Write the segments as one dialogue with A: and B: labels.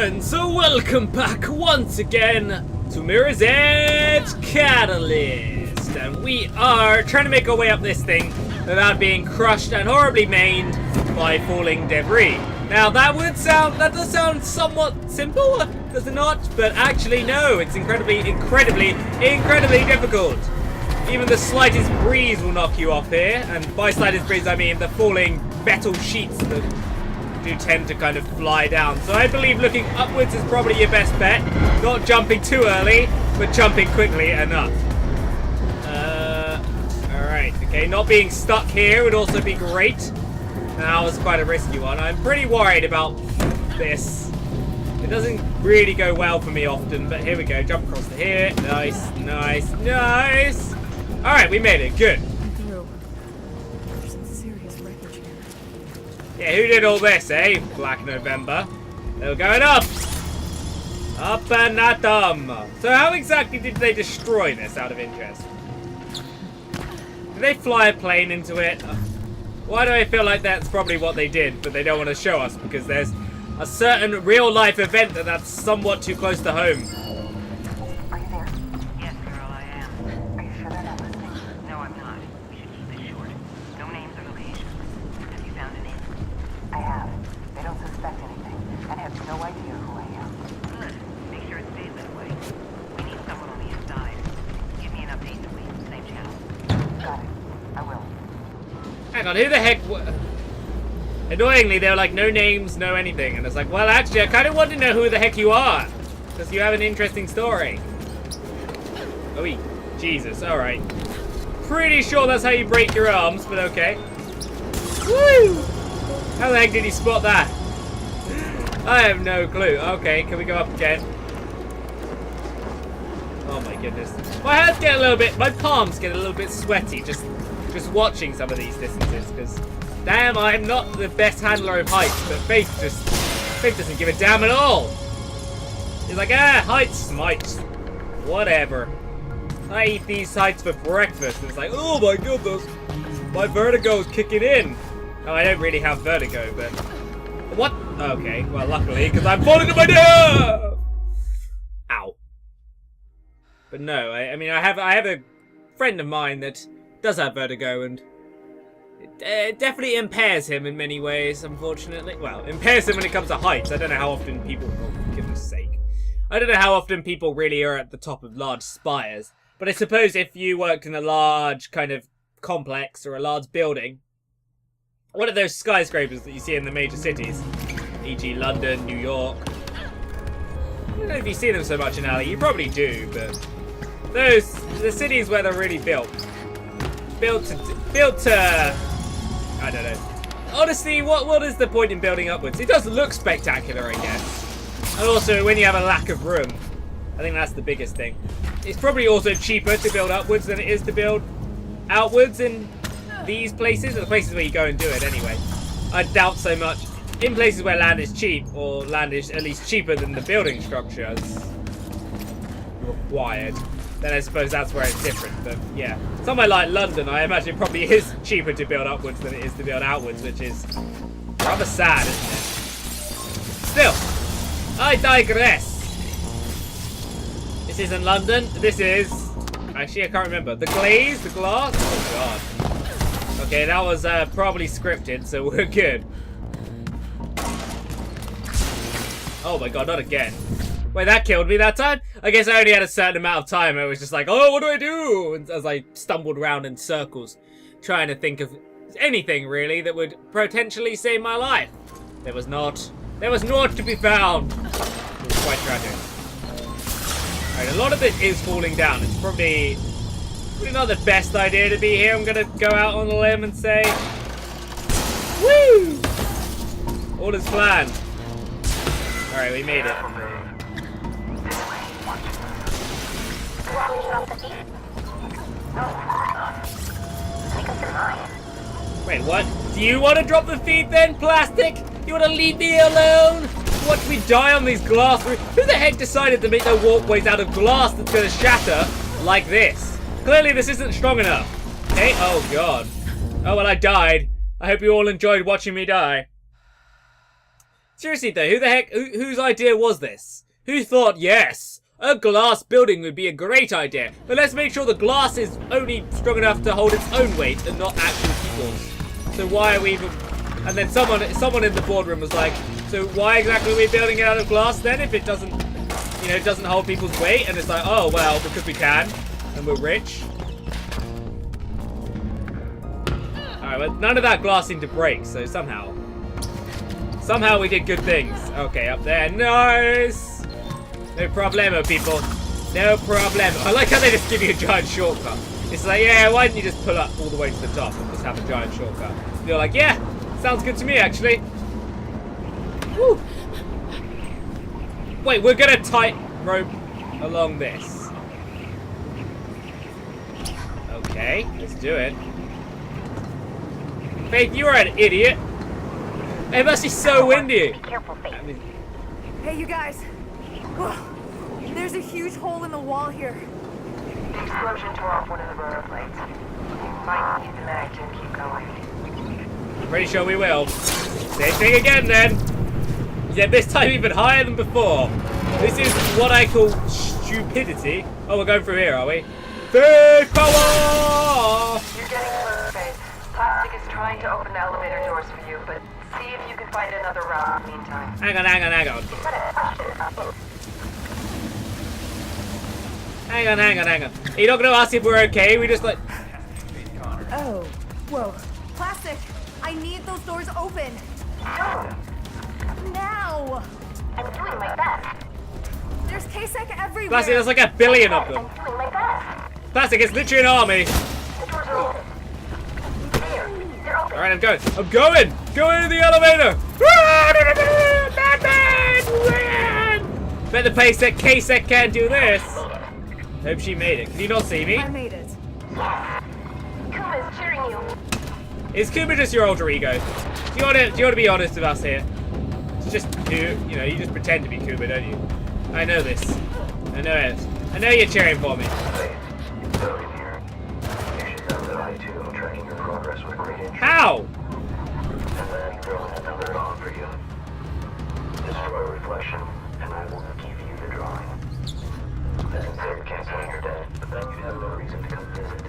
A: friends, so welcome back once again to Mirror's Edge Catalyst. And we are trying to make our way up this thing without being crushed and horribly maimed by falling debris. Now that does sound somewhat simple, does it not? But actually no, it's incredibly difficult. Even the slightest breeze will knock you off here, and by slightest breeze I mean the falling metal sheets that do tend to kind of fly down. So I believe looking upwards is probably your best bet. Not jumping too early, but jumping quickly enough. Alright, okay, not being stuck here would also be great. That was quite a risky one. I'm pretty worried about this. It doesn't really go well for me often, but here we go. Jump across to here. Nice, nice, nice. Alright, we made it. Good. Yeah, who did all this, eh? Black November. They were going up! Up and at them! So how exactly did they destroy this, out of interest? Did they fly a plane into it? Why do I feel like that's probably what they did, but they don't want to show us because there's a certain real-life event that's somewhat too close to home.
B: Are you there? Yes, girl, I am. Are you sure they're not listening? No, I'm not. We should keep this short. No names or locations. Have you found a name? I have. They don't suspect anything, and have no idea who I am. Good. Make sure it stays that way. We need someone on the inside. Give me an update in a week. Same channel. Got it. I will.
A: Hang on, who the heck... Annoyingly, they were like, no names, no anything. And it's like, well, actually, I kind of want to know who the heck you are. Because you have an interesting story. Oh, Jesus, alright. Pretty sure that's how you break your arms, but okay. Woo! How the heck did he spot that? I have no clue. Okay, can we go up again? Oh my goodness. My hands get a little bit, my palms get a little bit sweaty just watching some of these distances, because damn, I'm not the best handler of heights, but Faith doesn't give a damn at all. He's like, heights, smites. Whatever. I eat these heights for breakfast. And it's like, oh my goodness, my vertigo is kicking in. Oh, I don't really have vertigo, but... What? Okay, well, luckily, because I'm falling to my death! Ow. But no, I mean, I have a friend of mine that does have vertigo, and it definitely impairs him in many ways, unfortunately. Well, impairs him when it comes to heights. I don't know how often people... Oh, for goodness sake. I don't know how often people really are at the top of large spires. But I suppose if you worked in a large kind of complex or a large building, one of those skyscrapers that you see in the major cities, e.g. London, New York. I don't know if you see them so much in LA. You probably do, but the cities where they're really built to I don't know. Honestly, what is the point in building upwards? It does look spectacular, I guess. And also, when you have a lack of room, I think that's the biggest thing. It's probably also cheaper to build upwards than it is to build outwards in these places, or the places where you go and do it anyway. I doubt so much. In places where land is cheap, or land is at least cheaper than the building structures required, then I suppose that's where it's different. But yeah, somewhere like London, I imagine it probably is cheaper to build upwards than it is to build outwards, which is rather sad, isn't it? Still, I digress. This isn't London. This is... Actually, I can't remember. The glaze? The glass? Oh, God. Okay, that was probably scripted, so we're good. Oh, my God, not again. Wait, that killed me that time? I guess I only had a certain amount of time. I was just like, oh, what do I do? And as I stumbled around in circles, trying to think of anything, really, that would potentially save my life. There was not. There was naught to be found. It was quite tragic. Alright, a lot of it is falling down. It's probably not the best idea to be here. I'm going to go out on a limb and say, woo! All is planned. Alright, we made it. Wait, what? Do you want to drop the feed then, plastic? You want to leave me alone? Watch me die on these glass roofs? Who the heck decided to make their walkways out of glass that's going to shatter like this? Clearly this isn't strong enough. Okay, oh God. Oh, well, I died. I hope you all enjoyed watching me die. Seriously though, who the heck, whose idea was this? Who thought, yes, a glass building would be a great idea, but let's make sure the glass is only strong enough to hold its own weight and not actual people's. So why are we even... And then someone in the boardroom was like, so why exactly are we building it out of glass then if it doesn't, you know, it doesn't hold people's weight? And it's like, oh, well, because we can, and we're rich. Alright, well, none of that glass seemed to break, so somehow we did good things. Okay, up there, nice! No problemo, people. No problemo. I like how they just give you a giant shortcut. It's like, yeah, why didn't you just pull up all the way to the top and just have a giant shortcut? And you're like, yeah, sounds good to me, actually. Woo! Wait, we're gonna tight rope along this. Okay, let's do it. Faith, you are an idiot. It must be so windy.
B: Be careful, Faith.
A: I mean,
C: Hey, you guys. Whoa. There's a huge hole in the wall here.
B: The explosion tore off one of the rotor plates. You might need the mag to keep going.
A: pretty sure we will. Same thing again then. Yeah, this time even higher than before. This is what I call stupidity. Oh, we're going through here, are we? Big power!
B: You're getting close, Faith. Plastic is trying to open the elevator doors for you, but see if you can find another route in the meantime.
A: Hang on. Hang on. Are you not going to ask if we're okay? We just like...
C: Oh, whoa. Plastic, I need those doors open. Now!
B: I'm doing my best.
C: There's K-Sec everywhere.
A: Plastic, there's like a billion of them.
B: I'm doing my best.
A: Plastic, it's literally an army.
B: The doors are open. There, they're open.
A: Alright, I'm going. Going to the elevator. Batman! Bet the K-Sec can't do this. Hope she made it. Can you not see me?
C: I made it.
B: Yes. Kuma's cheering you.
A: Is Kuma just your alter ego? Do you want to be honest with us here? It's just you know, you just pretend to be Kuma, don't you? I know this. I know it. I know you're cheering for me.
D: Dogan here. You should know that I too am tracking your progress with great interest.
A: How?
D: And then throwing another on for you. Destroy reflection, and I will give you the drawing. I consider canceling your debt, but then you'd have no reason to come visit.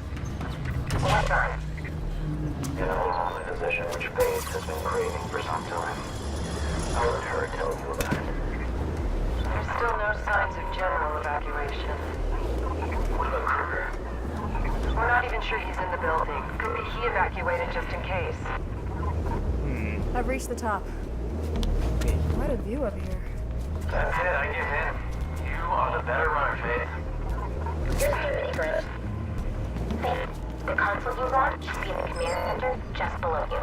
B: What done?
D: You know, a position which Faith has been craving for some time. I'll let her tell you about it.
B: There's still no signs of general evacuation.
D: What about Kruger?
B: We're not even sure he's in the building. Could be he evacuated just in case.
C: I've reached the top. Quite a view up here.
D: That's it, I give in. You are the better runner, Faith.
B: Here's the secret. Faith, the console you want should be in the command center just below you.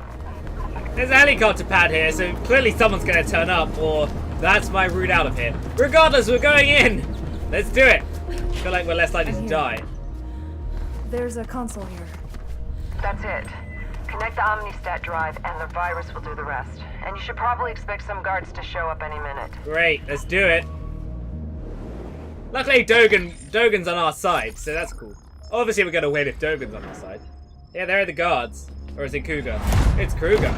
A: There's a helicopter pad here, so clearly someone's going to turn up, or that's my route out of here. Regardless, we're going in. Let's do it. I feel like we're less likely to die.
C: There's a console here.
B: That's it. Connect the Omnistat drive and the virus will do the rest. And you should probably expect some guards to show up any minute.
A: Great, let's do it. Luckily, Dogan's on our side, so that's cool. Obviously, we're going to win if Dogan's on our side. Yeah, there are the guards. Or is it Cougar? It's Kruger.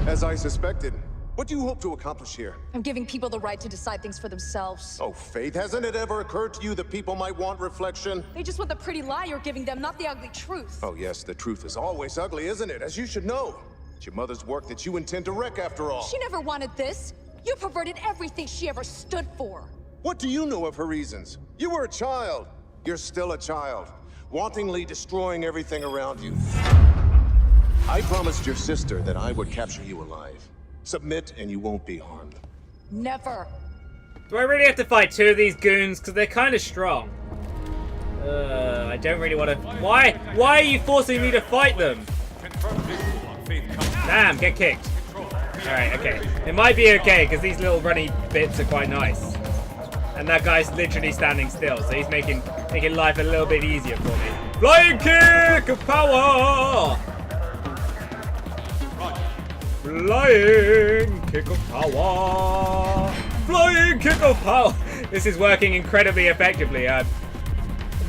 E: As I suspected. What do you hope to accomplish here?
F: I'm giving people the right to decide things for themselves.
E: Oh, Faith, hasn't it ever occurred to you that people might want reflection?
F: They just want the pretty lie you're giving them, not the ugly truth.
E: Oh, yes, the truth is always ugly, isn't it? As you should know. It's your mother's work that you intend to wreck, after all.
F: She never wanted this. You perverted everything she ever stood for.
E: What do you know of her reasons? You were a child. You're still a child. Wantingly destroying everything around you. I promised your sister that I would capture you alive. Submit and you won't be harmed.
F: Never.
A: Do I really have to fight two of these goons? Because they're kind of strong. I don't really want to... Why are you forcing me to fight them? Damn, get kicked. Alright, okay. It might be okay, because these little runny bits are quite nice. And that guy's literally standing still, so he's making life a little bit easier for me. Flying kick of power! Flying kick of power! Flying kick of power! This is working incredibly effectively. I'm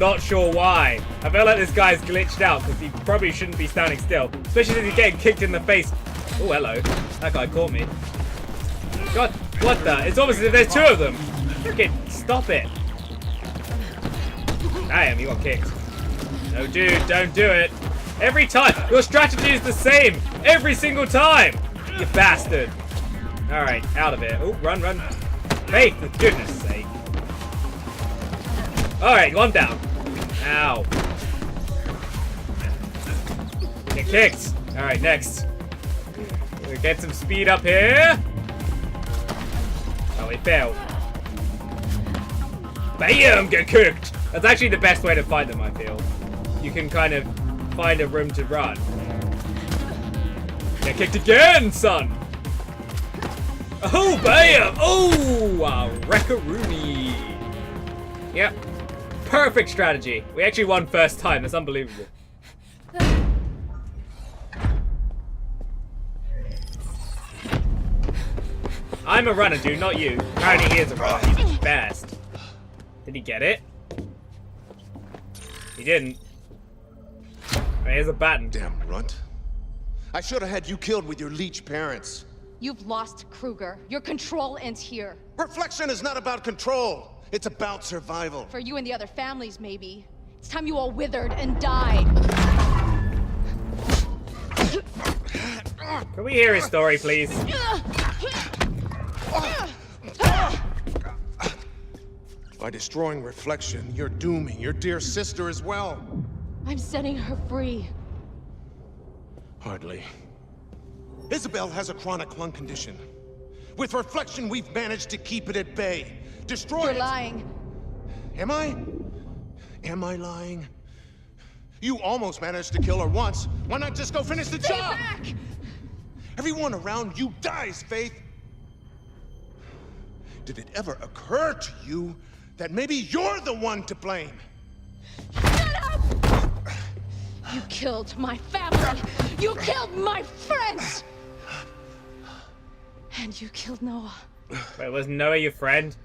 A: not sure why. I feel like this guy's glitched out because he probably shouldn't be standing still. Especially since he's getting kicked in the face. Oh, hello. That guy caught me. God, what the? It's almost as if there's two of them. Okay, stop it. Damn, you got kicked. No, dude, don't do it. Every time. Your strategy is the same. Every single time. You bastard. Alright, out of it. Oh, run, run. Faith, for goodness sake. Alright, one down. Ow. Get kicked. Alright, next. We'll get some speed up here. Oh, he failed. Bam! Get kicked! That's actually the best way to fight them, I feel. You can kind of find a room to run. Get kicked again, son! Oh, bam! Oh, wow, wreck-a-rooney. Yep. Perfect strategy. We actually won first time. That's unbelievable. I'm a runner, dude, not you. Apparently he is a runner. He's the best. Did he get it? He didn't. Right, here's a baton.
E: Damn runt. I should have had you killed with your leech parents.
F: You've lost Kruger. Your control ends here.
E: Reflection is not about control. It's about survival.
F: For you and the other families, maybe. It's time you all withered and died.
A: Can we hear his story, please?
E: By destroying Reflection, you're dooming your dear sister as well.
F: I'm setting her free.
E: Hardly. Isabel has a chronic lung condition. With Reflection, we've managed to keep it at bay. Destroy
F: You're
E: it.
F: lying.
E: Am I? Am I lying? You almost managed to kill her once. Why not just go finish the
F: Stay
E: job?
F: back!
E: Everyone around you dies, Faith. Did it ever occur to you that maybe you're the one to blame?
F: Shut up! You killed my family. You killed my friends. And you killed Noah.
A: Wait, was Noah your friend?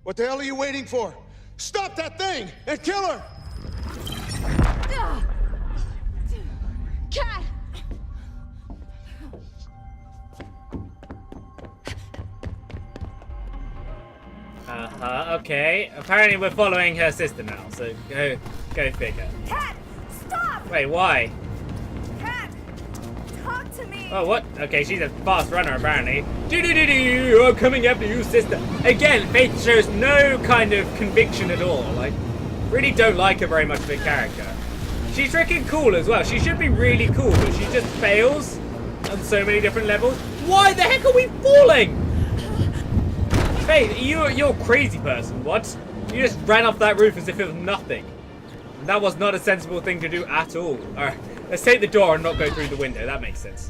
E: What the hell are you waiting for? Stop that thing and kill her!
F: Cat!
A: Okay. Apparently we're following her sister now, so go figure.
C: Cat! Stop!
A: Wait, why?
C: Cat! Talk to me!
A: Oh, what? Okay, she's a fast runner, apparently. Do-do-do-do! I'm coming after you, sister! Again, Faith shows no kind of conviction at all. Like, really don't like her very much of a character. She's freaking cool as well. She should be really cool, but she just fails on so many different levels. Why the heck are we falling? Faith, you're a crazy person, what? You just ran off that roof as if it was nothing. That was not a sensible thing to do at all. Alright, let's take the door and not go through the window. That makes sense.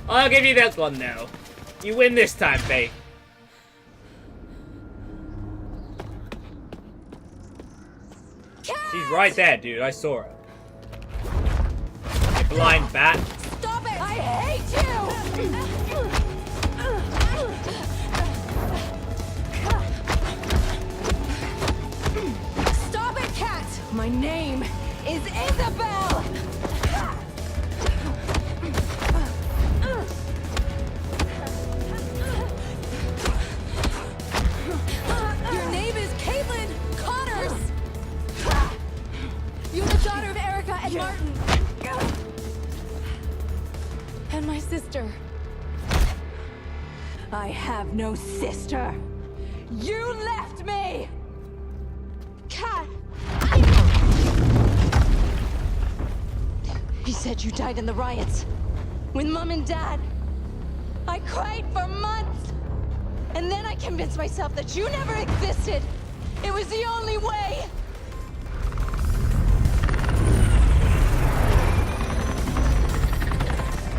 A: I'll give you that one now. You win this time, Faith. She's right there, dude. I saw her. You blind bat.
F: Stop it! I hate you! Stop it, Cat! My name is Isabel! Your name is Caitlin Connors! You're the daughter of Erica and Martin. And my sister. I have no sister. You left me! Cat! He said you died in the riots. With Mom and Dad. I cried for months. And then I convinced myself that you never existed. It was the only way.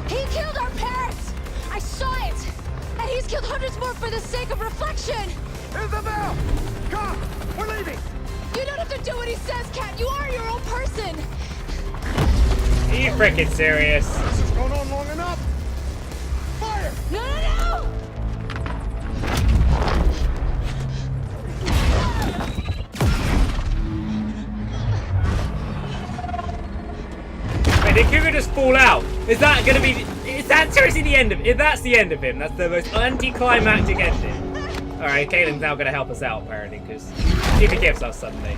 F: He killed our parents! I saw it! And he's killed hundreds more for the sake of Reflection!
E: Isabel! Come! We're leaving!
F: You don't have to do what he says, Cat! You are your own person!
A: Are you freaking serious?
E: This has gone on long enough! Fire!
F: No, no, no!
A: did Cougar just fall out? Is that gonna be... Is that seriously the end of... If that's the end of him, that's the most anticlimactic ending. Alright, Caitlin's now gonna help us out, apparently, because she forgives us suddenly.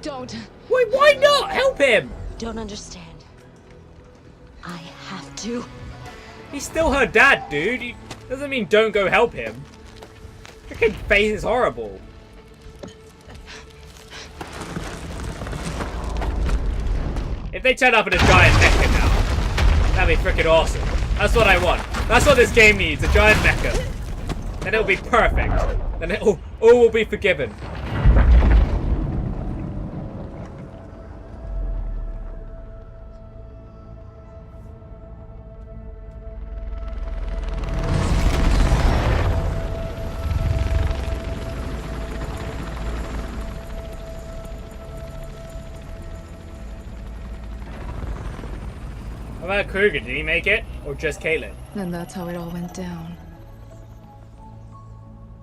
F: Don't.
A: Wait, why not? Help him!
F: Don't understand. I have to.
A: He's still her dad, dude. Doesn't mean don't go help him. Freaking face is horrible. If they turn up in a giant mecha now, that'd be freaking awesome. That's what I want. That's what this game needs, a giant mecha. Then it'll be perfect. Then all will be forgiven. What about Kruger? Did he make it? Or just Caitlin?
C: And that's how it all went down.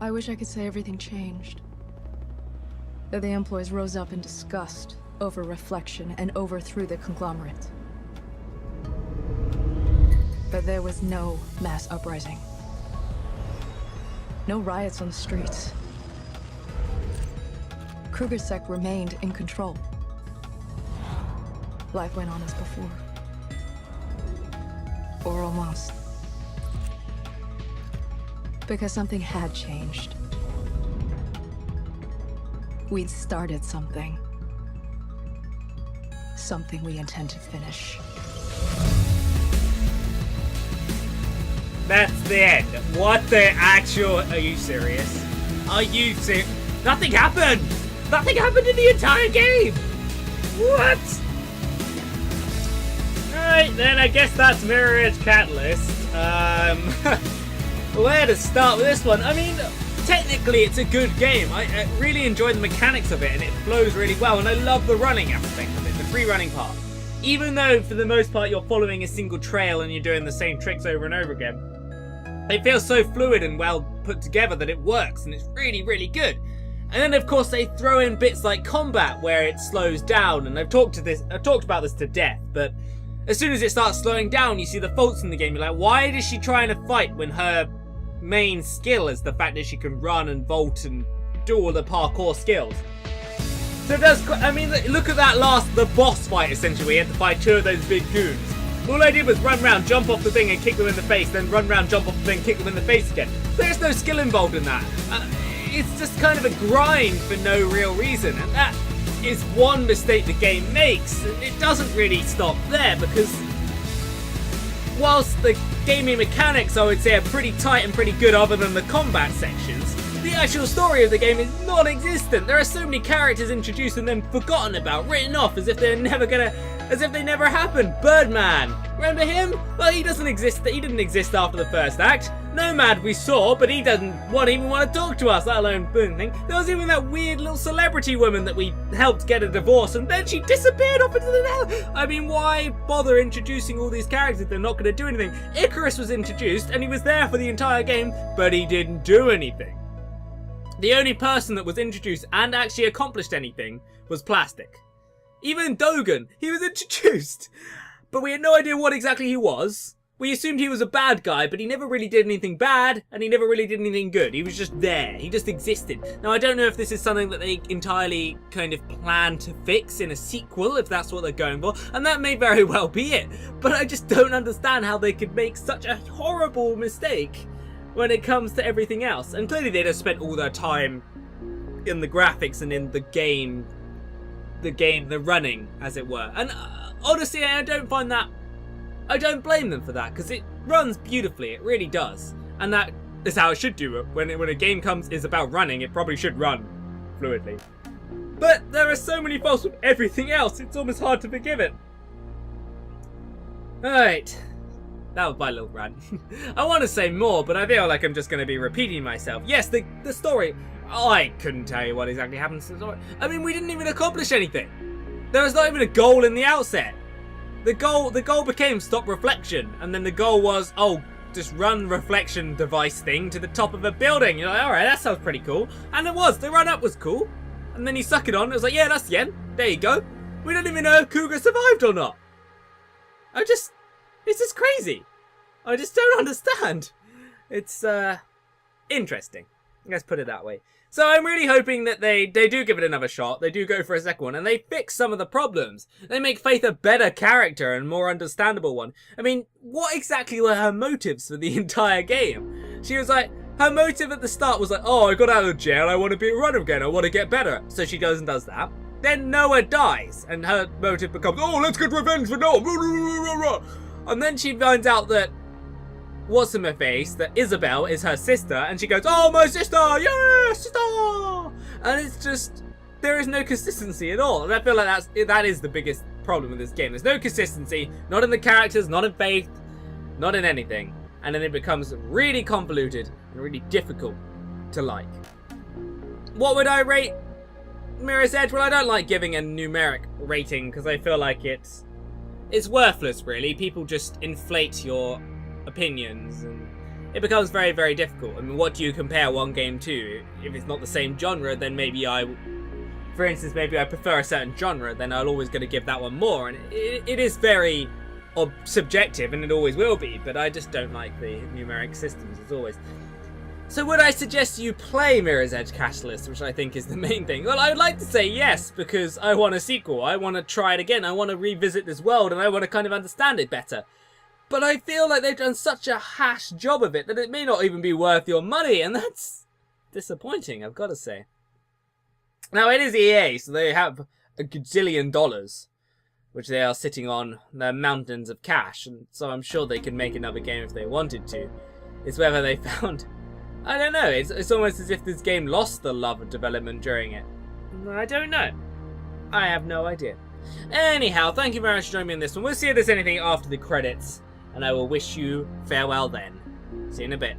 C: I wish I could say everything changed. That the employees rose up in disgust over reflection and overthrew the conglomerate. But there was no mass uprising. No riots on the streets. Kruger's sect remained in control. Life went on as before. Or almost. Because something had changed. We'd started something. Something we intend to finish.
A: That's the end. What the actual... Are you serious? Are you serious? Nothing happened! Nothing happened in the entire game! What? Alright, then I guess that's Mirror Edge Catalyst. Where to start with this one? I mean, technically it's a good game. I really enjoy the mechanics of it, and it flows really well, and I love the running aspect of it, the free running part. Even though, for the most part, you're following a single trail and you're doing the same tricks over and over again, it feels so fluid and well put together that it works, and it's really, really good. And then, of course, they throw in bits like combat, where it slows down, and I've talked about this to death, but as soon as it starts slowing down, you see the faults in the game. You're like, why is she trying to fight when her main skill is the fact that she can run and vault and do all the parkour skills? So it does, I mean, look at that the boss fight, essentially. We had to fight two of those big goons. All I did was run around, jump off the thing and kick them in the face, then run around, jump off the thing, kick them in the face again. There's no skill involved in that. It's just kind of a grind for no real reason, and that is one mistake the game makes. It doesn't really stop there, because whilst the gaming mechanics, I would say, are pretty tight and pretty good other than the combat sections, the actual story of the game is non-existent. There are so many characters introduced and then forgotten about, written off as if they never happened. Birdman, remember him? Well, he doesn't exist. He didn't exist after the first act. Nomad we saw, but he doesn't even want to talk to us, let alone boom thing. There was even that weird little celebrity woman that we helped get a divorce, and then she disappeared off into the hell. I mean, why bother introducing all these characters if they're not going to do anything? Icarus was introduced, and he was there for the entire game, but he didn't do anything. The only person that was introduced and actually accomplished anything was Plastic. Even Dogen, he was introduced, but we had no idea what exactly he was. We assumed he was a bad guy, but he never really did anything bad, and he never really did anything good. He was just there. He just existed. Now, I don't know if this is something that they entirely kind of plan to fix in a sequel, if that's what they're going for, and that may very well be it. But I just don't understand how they could make such a horrible mistake when it comes to everything else. And clearly they just spent all their time in the graphics and in the game, the running, as it were. And honestly, I don't blame them for that, because it runs beautifully, it really does. And that is how it should do it. When a game is about running, it probably should run fluidly. But there are so many faults with everything else, it's almost hard to forgive it. Alright, that was my little rant. I want to say more, but I feel like I'm just going to be repeating myself. Yes, the story, I couldn't tell you what exactly happens to the story. I mean, we didn't even accomplish anything. There was not even a goal in the outset. The goal became stop reflection, and then the goal was, oh, just run reflection device thing to the top of a building. You're like, alright, that sounds pretty cool. And it was. The run up was cool. And then you suck it on. It was like, yeah, that's the end. There you go. We don't even know if Cougar survived or not. It's just crazy. I just don't understand. It's, interesting. Let's put it that way. So I'm really hoping that they do give it another shot. They do go for a second one, and they fix some of the problems. They make Faith a better character and more understandable one. I mean, what exactly were her motives for the entire game? She was like, her motive at the start was like, oh, I got out of jail, I want to be a runner again, I want to get better. So she goes and does that. Then Noah dies, and her motive becomes, oh, let's get revenge for Noah. And then she finds out that what's in her face, that Isabel is her sister, and she goes, oh, my sister, yeah, sister. And it's just, there is no consistency at all. And I feel like that is the biggest problem with this game. There's no consistency, not in the characters, not in Faith, not in anything. And then it becomes really convoluted and really difficult to like. What would I rate Mirror's Edge? Well, I don't like giving a numeric rating because I feel like it's worthless, really. People just inflate your opinions and it becomes very, very difficult. I mean, what do you compare one game to? If it's not the same genre, then maybe for instance, maybe I prefer a certain genre, then I'll always going to give that one more. And it is very subjective, and it always will be, but I just don't like the numeric systems, as always. So would I suggest you play Mirror's Edge Catalyst, which I think is the main thing? Well, I would like to say yes, because I want a sequel. I want to try it again. I want to revisit this world, and I want to kind of understand it better. But I feel like they've done such a hash job of it that it may not even be worth your money, and that's disappointing, I've got to say. Now, it is EA, so they have a gazillion dollars, which they are sitting on their mountains of cash, and so I'm sure they could make another game if they wanted to. It's whether they found... I don't know, it's almost as if this game lost the love of development during it. I don't know. I have no idea. Anyhow, thank you very much for joining me in this one. We'll see if there's anything after the credits, and I will wish you farewell then. See you in a bit.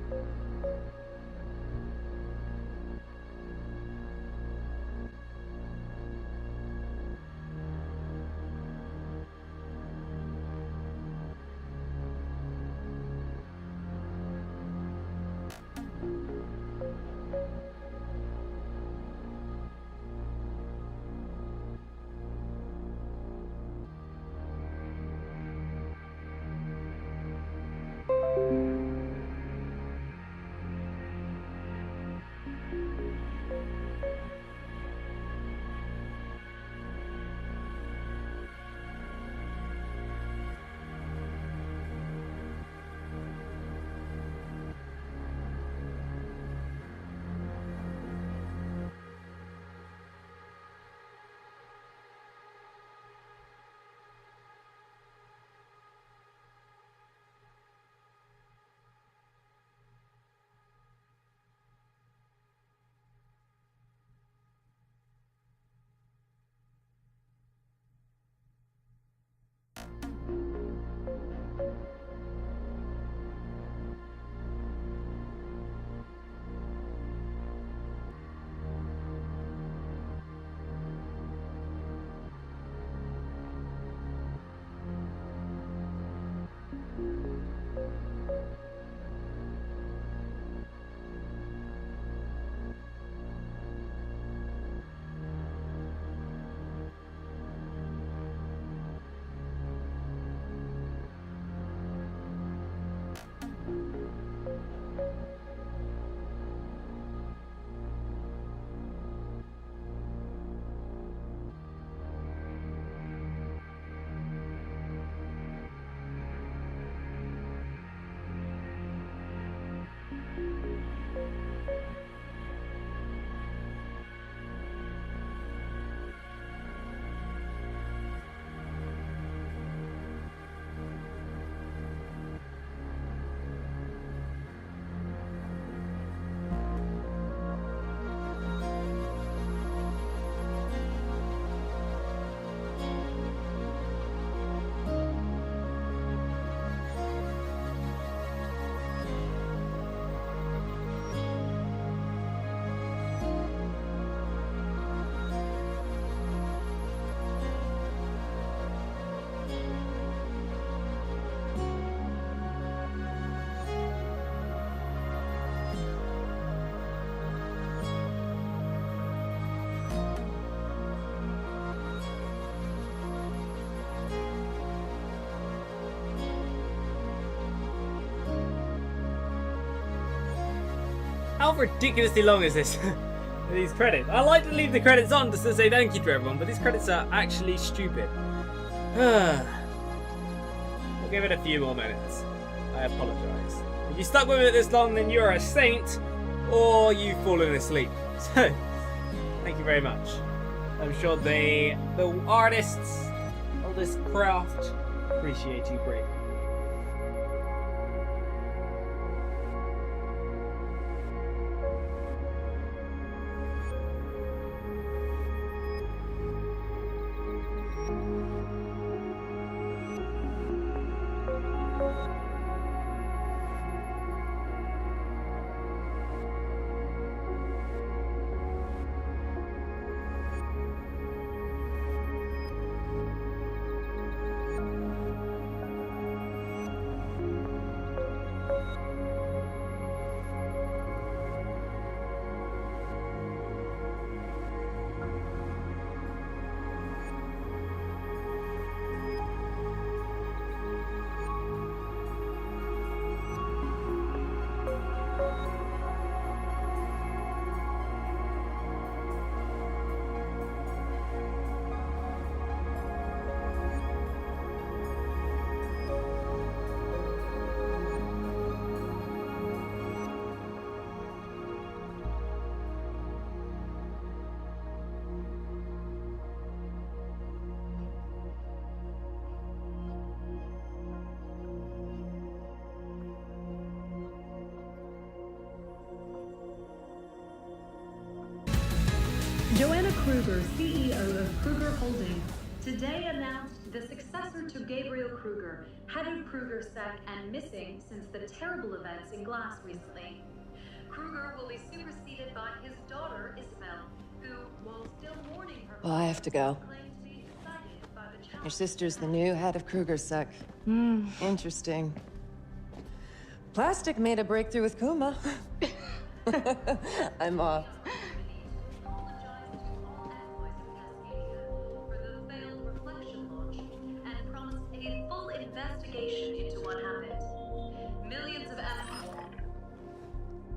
A: How ridiculously long is this? These credits. I like to leave the credits on just to say thank you to everyone, but these credits are actually stupid. We'll give it a few more minutes. I apologise. If you stuck with it this long, then you're a saint, or you've fallen asleep. So, thank you very much. I'm sure the artists of this craft appreciate you greatly.
G: Joanna Kruger, CEO of Kruger Holdings, today announced the successor to Gabriel Kruger, head of Kruger Sec and missing since the terrible events in Glass recently. Kruger will be superseded by his daughter, Isabel, who, while still mourning her...
F: Well, I have to go.
G: ...claimed to be excited by the challenge...
F: Your sister's the new head of Kruger Sec. Interesting. Plastic made a breakthrough with Kuma. I'm off.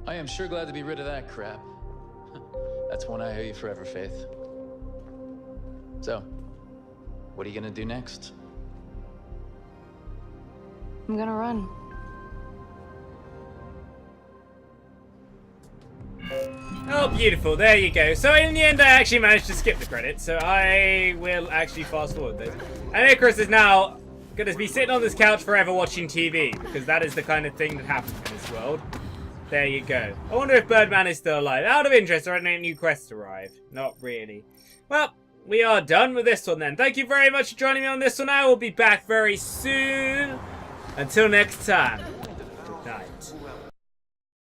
H: I am sure glad to be rid of that crap. That's one I owe you forever, Faith. So, what are you gonna do next?
F: I'm gonna run.
A: Oh, beautiful. There you go. So in the end, I actually managed to skip the credits, so I will actually fast forward this. And Icarus is now going to be sitting on this couch forever watching TV, because that is the kind of thing that happens in this world. There you go. I wonder if Birdman is still alive. Out of interest, are any new quests arrived? Not really. Well, we are done with this one then. Thank you very much for joining me on this one. I will be back very soon. Until next time. Good night.